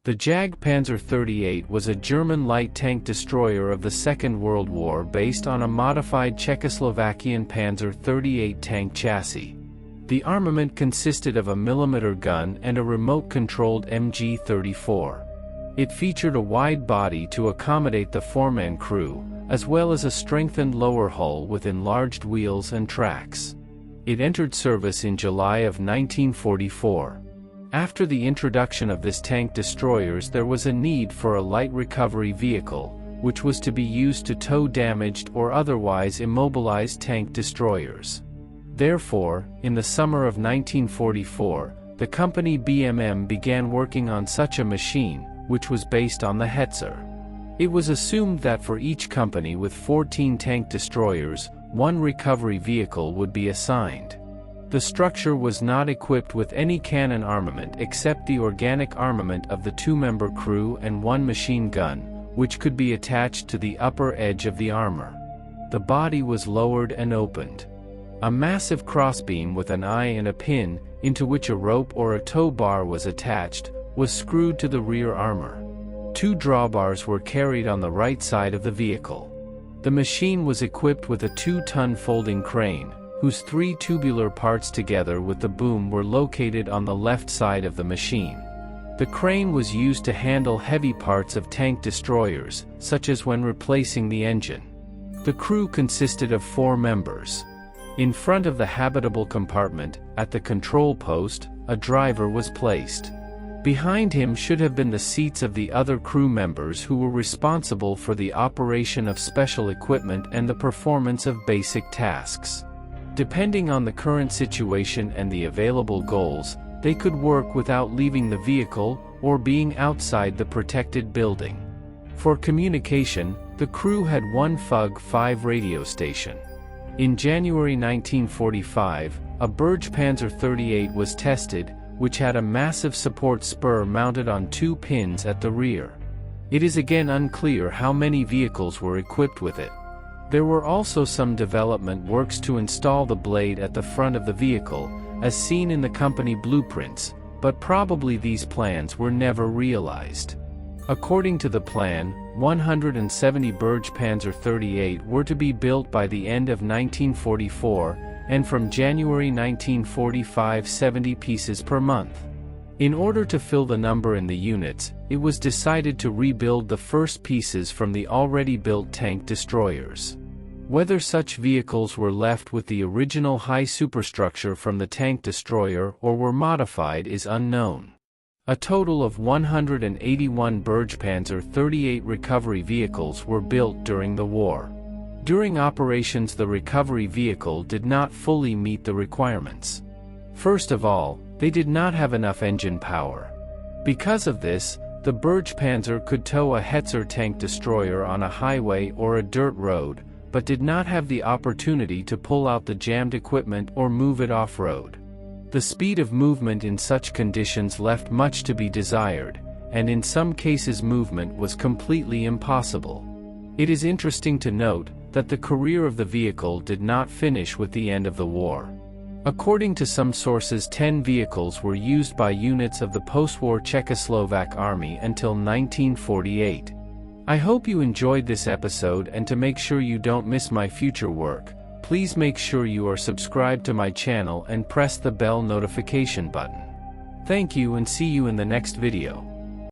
The Jagdpanzer 38 was a German light tank destroyer of the Second World War based on a modified Czechoslovakian Panzer 38 tank chassis. The armament consisted of a millimeter gun and a remote-controlled MG-34. It featured a wide body to accommodate the four-man crew, as well as a strengthened lower hull with enlarged wheels and tracks. It entered service in July of 1944. After the introduction of this tank destroyers, there was a need for a light recovery vehicle, which was to be used to tow damaged or otherwise immobilized tank destroyers. Therefore, in the summer of 1944, the company BMM began working on such a machine, which was based on the Hetzer. It was assumed that for each company with 14 tank destroyers, one recovery vehicle would be assigned. The structure was not equipped with any cannon armament except the organic armament of the two-member crew and one machine gun, which could be attached to the upper edge of the armor. The body was lowered and opened. A massive crossbeam with an eye and a pin, into which a rope or a tow bar was attached, was screwed to the rear armor. Two drawbars were carried on the right side of the vehicle. The machine was equipped with a 2-ton folding crane, whose 3 tubular parts together with the boom were located on the left side of the machine. The crane was used to handle heavy parts of tank destroyers, such as when replacing the engine. The crew consisted of 4 members. In front of the habitable compartment, at the control post, a driver was placed. Behind him should have been the seats of the other crew members who were responsible for the operation of special equipment and the performance of basic tasks. Depending on the current situation and the available goals, they could work without leaving the vehicle or being outside the protected building. For communication, the crew had one FUG-5 radio station. In January 1945, a Bergepanzer 38 was tested, which had a massive support spur mounted on 2 pins at the rear. It is again unclear how many vehicles were equipped with it. There were also some development works to install the blade at the front of the vehicle, as seen in the company blueprints, but probably these plans were never realized. According to the plan, 170 Bergepanzer 38 were to be built by the end of 1944, and from January 1945 70 pieces per month. In order to fill the number in the units, it was decided to rebuild the first pieces from the already built tank destroyers. Whether such vehicles were left with the original high superstructure from the tank destroyer or were modified is unknown. A total of 181 Bergepanzer 38 recovery vehicles were built during the war. During operations, the recovery vehicle did not fully meet the requirements. First of all, they did not have enough engine power. Because of this, the Bergepanzer could tow a Hetzer tank destroyer on a highway or a dirt road, but did not have the opportunity to pull out the jammed equipment or move it off-road. The speed of movement in such conditions left much to be desired, and in some cases movement was completely impossible. It is interesting to note that the career of the vehicle did not finish with the end of the war. According to some sources, 10 vehicles were used by units of the post-war Czechoslovak Army until 1948. I hope you enjoyed this episode, and to make sure you don't miss my future work, please make sure you are subscribed to my channel and press the bell notification button. Thank you and see you in the next video.